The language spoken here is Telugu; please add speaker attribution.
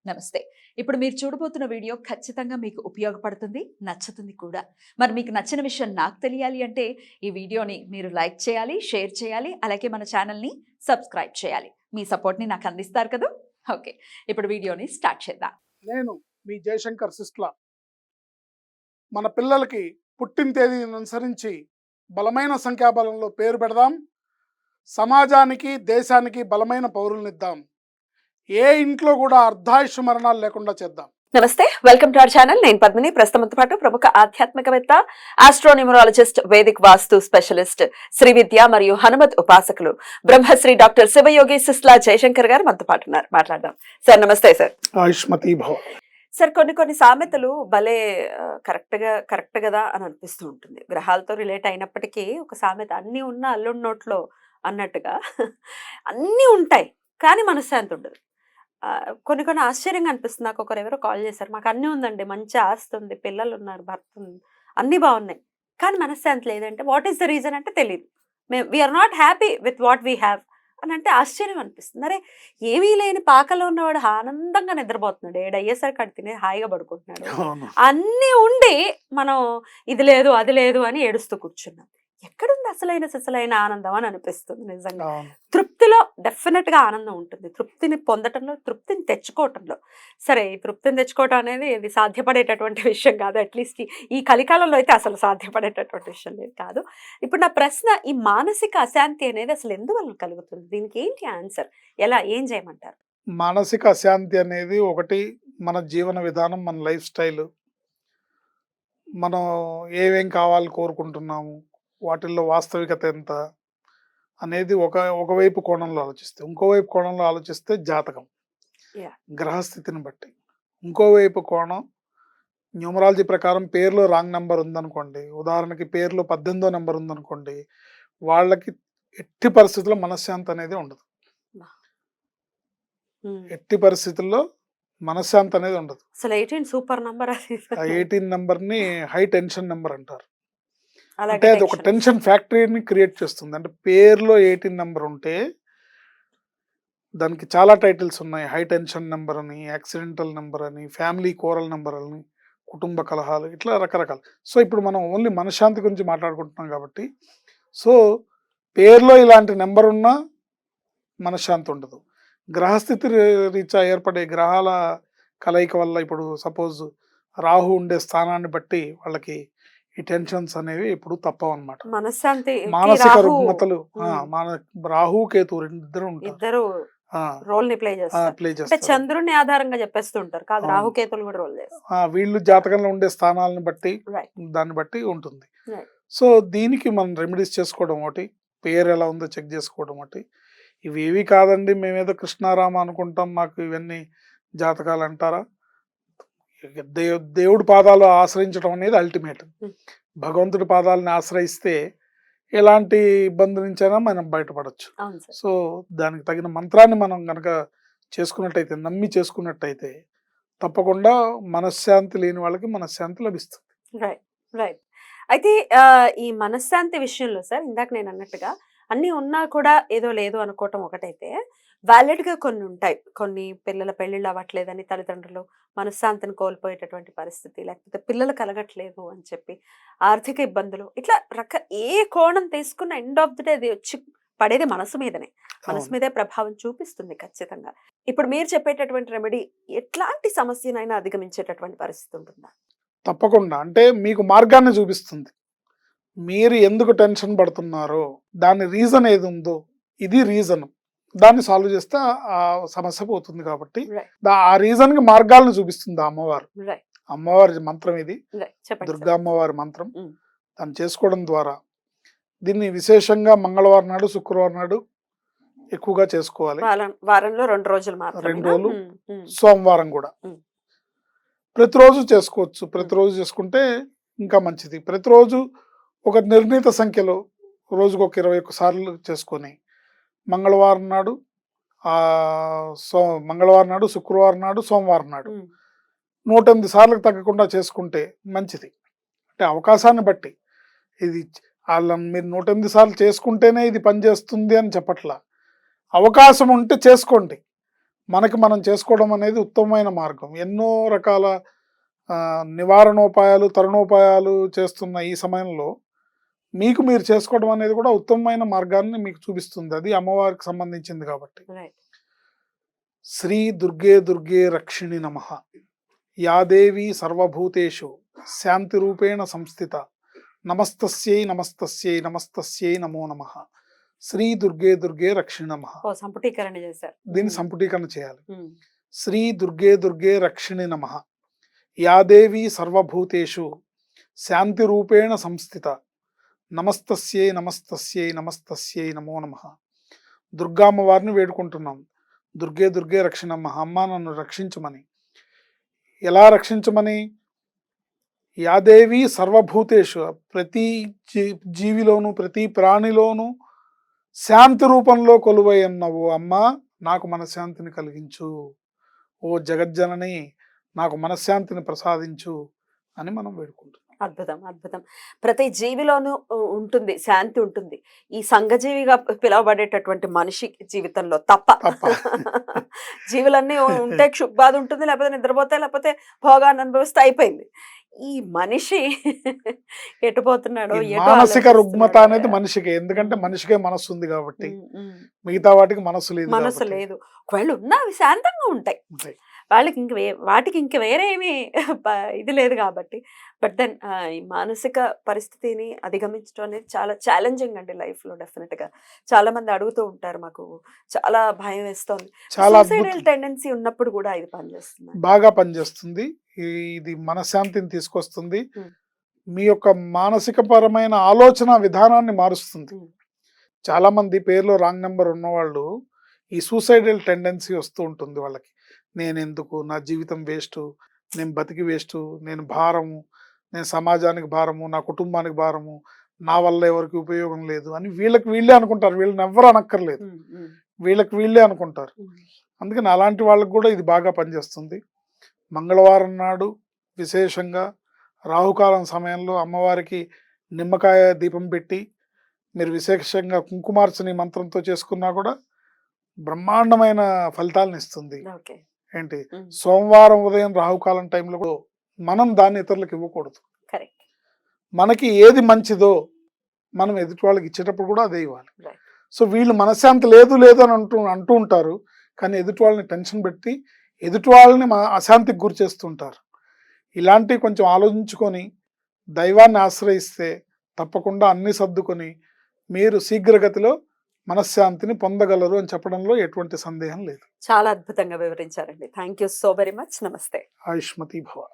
Speaker 1: నమస్తే. ఇప్పుడు మీరు చూడబోతున్న వీడియో ఖచ్చితంగా మీకు ఉపయోగపడుతుంది, నచ్చుతుంది కూడా. మరి మీకు నచ్చిన విషయం నాకు తెలియాలి అంటే ఈ వీడియోని మీరు లైక్ చేయాలి, షేర్ చేయాలి, అలాగే మన ఛానల్‌ని సబ్స్క్రైబ్ చేయాలి. మీ సపోర్ట్‌ని నాకు అందిస్తారు కదా! ఓకే. ఇప్పుడు వీడియోని స్టార్ట్ చేద్దాం.
Speaker 2: నేను మీ జయశంకర్ సిస్ట్లా. మన పిల్లలకి పుట్టిన తేదీని అనుసరించి బలమైన సంఖ్యాబలంలో పేరు పెడదాం. సమాజానికి దేశానికి బలమైన పౌరులనిద్దాం. ఏ ఇంట్లో కూడా అర్ధాయుష్ మరణాలు లేకుండా చేద్దాం.
Speaker 3: నమస్తే, వెల్కమ్ టు అవర్ ఛానల్. నేను పద్మిని. ప్రస్తుతంతో పాటు ప్రముఖ ఆధ్యాత్మికవేత్త, ఆస్ట్రోన్యూమరాలజిస్ట్, వేదిక్ వాస్తు స్పెషలిస్ట్, శ్రీ విద్య మరియు హనుమత్ ఉపాసకులు బ్రహ్మశ్రీ డాక్టర్ శివయోగి సిస్లా జయశంకర్ గారు మనతో పాటు ఉన్నారు. మాట్లాడదాం. సార్ నమస్తే. సార్
Speaker 2: ఆయుష్మతి భవ.
Speaker 3: సార్, కొన్ని సామెతలు భలే కరెక్ట్ కదా అని అనిపిస్తూ ఉంటుంది. గ్రహాలతో రిలేట్ అయినప్పటికీ ఒక సామెత అన్నీ ఉన్న అల్లుడి నోట్లో అన్నట్టుగా అన్నీ ఉంటాయి కానీ మనశ్శాంతి ఉండదు. కొన్ని ఆశ్చర్యంగా అనిపిస్తుంది. నాకు ఎవరో కాల్ చేశారు, మాకు అన్నీ ఉందండి, మంచి ఆస్తి ఉంది, పిల్లలు ఉన్నారు, భర్త ఉంది, అన్నీ బాగున్నాయి, కానీ మనశ్శాంతి లేదంటే వాట్ ఈస్ ద రీజన్ అంటే తెలియదు. We're not happy with what we have అని అంటే ఆశ్చర్యం అనిపిస్తుంది. అరే, ఏమీ లేని పాకలో ఉన్నవాడు ఆనందంగా నిద్రపోతున్నాడు, ఏడయ్యేసరికి అడి తినే హాయిగా పడుకుంటున్నాడు. అన్నీ ఉండి మనం ఇది లేదు అది లేదు అని ఏడుస్తూ కూర్చున్నాం. ఎక్కడుంది అసలైన ఆనందం అని అనిపిస్తుంది. నిజంగా తృప్తిలో డెఫినెట్ గా ఆనందం ఉంటుంది. తృప్తిని పొందటంలో, తృప్తిని తెచ్చుకోవటంలో. సరే, ఈ తృప్తిని తెచ్చుకోవటం అనేది ఇది సాధ్యపడేటటువంటి విషయం కాదు. అట్లీస్ట్ ఈ కలికాలంలో అయితే అసలు సాధ్యపడేటటువంటి విషయం లేదు కాదు. ఇప్పుడు నా ప్రశ్న, ఈ మానసిక అశాంతి అనేది అసలు ఎందువల్ల కలుగుతుంది? దీనికి ఏంటి ఆన్సర్? ఏం చేయమంటారు?
Speaker 2: మానసిక అశాంతి అనేది ఒకటి మన జీవన విధానం, మన లైఫ్ స్టైల్, మనం ఏమేం కావాలి కోరుకుంటున్నాము, వాటిల్లో వాస్తవికత ఎంత అనేది ఒకవైపు కోణంలో ఆలోచిస్తే, ఇంకోవైపు కోణంలో ఆలోచిస్తే జాతకం, గ్రహస్థితిని బట్టి. ఇంకోవైపు కోణం న్యూమరాలజీ ప్రకారం పేరులో రాంగ్ నెంబర్ ఉందనుకోండి, ఉదాహరణకి పేరులో 18వ నెంబర్ ఉందనుకోండి, వాళ్ళకి ఎట్టి పరిస్థితుల్లో మనశ్శాంతి అనేది ఉండదు. ఎట్టి పరిస్థితుల్లో మనశ్శాంతి అనేది ఉండదు.
Speaker 3: అసలు 18 సూపర్ నంబర్.
Speaker 2: 18 నెంబర్ని హై టెన్షన్ నెంబర్ అంటారు. అంటే అది ఒక టెన్షన్ ఫ్యాక్టరీని క్రియేట్ చేస్తుంది. అంటే పేరులో 18 నెంబర్ ఉంటే దానికి చాలా టైటిల్స్ ఉన్నాయి. హై టెన్షన్ నెంబర్ అని, యాక్సిడెంటల్ నెంబర్ అని, ఫ్యామిలీ కోరల్ నెంబర్ అని, కుటుంబ కలహాలు, ఇట్లా రకరకాలు. సో ఇప్పుడు మనం ఓన్లీ మనశ్శాంతి గురించి మాట్లాడుకుంటున్నాం కాబట్టి, సో పేరులో ఇలాంటి నెంబర్ ఉన్నా మనశ్శాంతి ఉండదు. గ్రహస్థితి రీత్యా ఏర్పడే గ్రహాల కలయిక వల్ల, ఇప్పుడు సపోజ్ రాహు ఉండే స్థానాన్ని బట్టి వాళ్ళకి ఈ టెన్షన్స్ అనేవి ఇప్పుడు తప్పవు అన్నమాట.
Speaker 3: మనశ్శాంతి,
Speaker 2: మానసిక రుగ్మతలు, రాహు కేతు ఇద్దరు
Speaker 3: రోల్ ని ప్లే చేస్తారు. చంద్రుని ఆధారంగా చెప్పేస్తుంటారు కాదు, రాహుకేతులు కూడా రోల్ చేస్తారు.
Speaker 2: వీళ్ళు జాతకంలో ఉండే స్థానాలను బట్టి, దాన్ని బట్టి ఉంటుంది. సో దీనికి మనం రెమెడీస్ చేసుకోవడం ఒకటి, పేరు ఎలా ఉందో చెక్ చేసుకోవడం ఒకటి. ఇవేవి కాదండి, మేమేదో కృష్ణారామ అనుకుంటాం, మాకు ఇవన్నీ జాతకాలు అంటారా? దేవుడి పాదాలు ఆశ్రయించడం అనేది అల్టిమేట్. భగవంతుడి పాదాలను ఆశ్రయిస్తే ఎలాంటి ఇబ్బంది నుంచైనా మనం బయటపడవచ్చు. సో దానికి తగిన మంత్రాన్ని మనం గనక చేసుకున్నట్టయితే, నమ్మి చేసుకున్నట్టయితే తప్పకుండా మనశ్శాంతి లేని వాళ్ళకి మనశ్శాంతి లభిస్తుంది.
Speaker 3: రైట్. అయితే ఈ మనశ్శాంతి విషయంలో సార్, ఇందాక నేను అన్నట్టుగా అన్ని ఉన్నా కూడా ఏదో లేదు అనుకోవటం ఒకటైతే, వ్యాలిడ్ గా కొన్ని ఉంటాయి. కొన్ని పిల్లల పెళ్లిళ్ళు అవ్వట్లేదని తల్లిదండ్రులు మనశ్శాంతిని కోల్పోయేటటువంటి పరిస్థితి, లేకపోతే పిల్లలు కలగట్లేదు అని చెప్పి ఆర్థిక ఇబ్బందులు, ఇట్లా ఏ కోణం తీసుకున్న ఎండ్ ఆఫ్ ది డే అది వచ్చి పడేది మనసు మీదనే. మనసు మీదే ప్రభావం చూపిస్తుంది ఖచ్చితంగా. ఇప్పుడు మీరు చెప్పేటటువంటి రెమెడీ ఎట్లాంటి సమస్యనైనా అధిగమించేటటువంటి పరిస్థితి ఉంటుందా?
Speaker 2: తప్పకుండా. అంటే మీకు మార్గాన్ని చూపిస్తుంది. మీరు ఎందుకు టెన్షన్ పడుతున్నారో దాని రీజన్ ఏది ఉందో, ఇది రీజన్, దాన్ని సాల్వ్ చేస్తే ఆ సమస్య పోతుంది. కాబట్టి ఆ రీజన్ కి మార్గాలను చూపిస్తుంది అమ్మవారి మంత్రం ఇది, దుర్గా అమ్మవారి మంత్రం. దాన్ని చేసుకోవడం ద్వారా, దీన్ని విశేషంగా మంగళవారం నాడు, శుక్రవారం నాడు ఎక్కువగా చేసుకోవాలి.
Speaker 3: వారంలో 2 రోజులు,
Speaker 2: 2 రోజులు, సోమవారం కూడా. ప్రతిరోజు చేసుకోవచ్చు. ప్రతిరోజు చేసుకుంటే ఇంకా మంచిది. ప్రతిరోజు ఒక నిర్ణీత సంఖ్యలో రోజుకు ఒక 21 సార్లు చేసుకొని, మంగళవారం నాడు, శుక్రవారం నాడు, సోమవారం నాడు 108 సార్లకు తగ్గకుండా చేసుకుంటే మంచిది. అంటే అవకాశాన్ని బట్టి, ఇది మీరు 108 సార్లు చేసుకుంటేనే ఇది పనిచేస్తుంది అని చెప్పట్లా. అవకాశం ఉంటే చేసుకోండి. మనకి మనం చేసుకోవడం అనేది ఉత్తమమైన మార్గం. ఎన్నో రకాల నివారణోపాయాలు, తరుణోపాయాలు చేస్తున్న ఈ సమయంలో మీకు మీరు చేసుకోవడం అనేది కూడా ఉత్తమమైన మార్గాన్ని మీకు చూపిస్తుంది. అది అమ్మవారికి సంబంధించింది కాబట్టి.
Speaker 3: రైట్.
Speaker 2: శ్రీ దుర్గే దుర్గే రక్షిణి నమః. యా దేవి సర్వభూతేషు శాంతి రూపేణ సంస్థిత. నమస్తస్యై నమస్తస్యై నమస్తస్యై నమో నమః. శ్రీ దుర్గే దుర్గే రక్షిణి నమః.
Speaker 3: ఓ సంపుటీకరణ చేశారు.
Speaker 2: దీన్ని సంపుటీకరణ చేయాలి.
Speaker 3: ఉమ్.
Speaker 2: శ్రీ దుర్గే దుర్గే రక్షిణి నమః. యా దేవి సర్వభూతేషు శాంతి రూపేణ సంస్థిత. నమస్తస్యై నమస్తస్యై నమస్తస్యై నమో నమః. దుర్గామ్మవారిని వేడుకుంటున్నాం. దుర్గే దుర్గే రక్షిణమ్మ. అమ్మ నన్ను రక్షించమని. ఎలా రక్షించమని? యాదేవి సర్వభూతేషు, ప్రతి జీవిలోను ప్రతి ప్రాణిలోను శాంతి రూపంలో కొలువై ఉన్నవు అమ్మ, నాకు మనశ్శాంతిని కలిగించు. ఓ జగజ్జనని, నాకు మనశ్శాంతిని ప్రసాదించు అని మనం వేడుకుంటున్నాం.
Speaker 3: అద్భుతం, అద్భుతం. ప్రతి జీవిలోనూ ఉంటుంది, శాంతి ఉంటుంది. ఈ సంఘజీవిగా పిలువబడేటటువంటి మనిషి జీవితంలో తప్ప జీవులన్నీ ఉంటే క్షుబ్బాధ ఉంటుంది, లేకపోతే నిద్రపోతే, లేకపోతే భోగాన్ని అనుభవిస్తే అయిపోయింది. ఈ మనిషి ఎటుపోతున్నాడో,
Speaker 2: ఈ మానసిక రుగ్మత అనేది మనిషికి, ఎందుకంటే మనిషికే మనస్సు ఉంది కాబట్టి. మిగతా వాటికి మనస్సు లేదు.
Speaker 3: మనసు లేదు. ఒకవేళ ఉన్నా అవి శాంతంగా ఉంటాయి. వాళ్ళకి ఇంక వాటికి ఇంక వేరే ఏమీ ఇది లేదు కాబట్టి. బట్ దెన్ ఈ మానసిక పరిస్థితిని అధిగమించడం అనేది చాలా ఛాలెంజింగ్ అండి లైఫ్లో. డెఫినెట్గా చాలా మంది అడుగుతూ ఉంటారు, మాకు చాలా భయం వేస్తుంది. సూసైడల్ టెండెన్సీ ఉన్నప్పుడు కూడా ఇది పనిచేస్తుంది,
Speaker 2: బాగా పనిచేస్తుంది. ఇది మనశ్శాంతిని తీసుకొస్తుంది. మీ యొక్క మానసిక పరమైన ఆలోచన విధానాన్ని మారుస్తుంది. చాలా మంది పేర్లో రాంగ్ నెంబర్ ఉన్నవాళ్ళు ఈ సూసైడల్ టెండెన్సీ వస్తూ ఉంటుంది వాళ్ళకి. నేను ఎందుకు, నా జీవితం వేస్ట్, నేను బతికి వేస్ట్, నేను భారము, నేను సమాజానికి భారము, నా కుటుంబానికి భారము, నా వల్ల ఎవరికి ఉపయోగం లేదు అని వీళ్ళకి వీళ్ళే అనుకుంటారు. వీళ్ళని ఎవ్వరు అనక్కర్లేదు, వీళ్ళకి వీళ్ళే అనుకుంటారు. అందుకని అలాంటి వాళ్ళకి కూడా ఇది బాగా పనిచేస్తుంది. మంగళవారం నాడు విశేషంగా రాహుకాలం సమయంలో అమ్మవారికి నిమ్మకాయ దీపం పెట్టి మీరు విశేషంగా కుంకుమార్చని మంత్రంతో చేసుకున్నా కూడా బ్రహ్మాండమైన ఫలితాలను ఇస్తుంది. ఏంటి, సోమవారం ఉదయం రాహుకాలం టైంలో కూడా మనం దాన్ని ఇతరులకు ఇవ్వకూడదు. మనకి ఏది మంచిదో మనం ఎదుటి వాళ్ళకి ఇచ్చేటప్పుడు కూడా అదే ఇవ్వాలి. సో వీళ్ళు మనశ్శాంతి లేదు లేదు అని అంటూ ఉంటారు, కానీ ఎదుటి వాళ్ళని టెన్షన్ పెట్టి ఎదుటి వాళ్ళని అశాంతికి గురి చేస్తుంటారు. ఇలాంటివి కొంచెం ఆలోచించుకొని దైవాన్ని ఆశ్రయిస్తే తప్పకుండా అన్ని సర్దుకొని మీరు శీఘ్రగతిలో మనశ్శాంతిని పొందగలరు అని చెప్పడంలో ఎటువంటి సందేహం లేదు.
Speaker 3: చాలా అద్భుతంగా వివరించారండి. Thank you so very much. నమస్తే.
Speaker 2: ఆయుష్మతి భవ.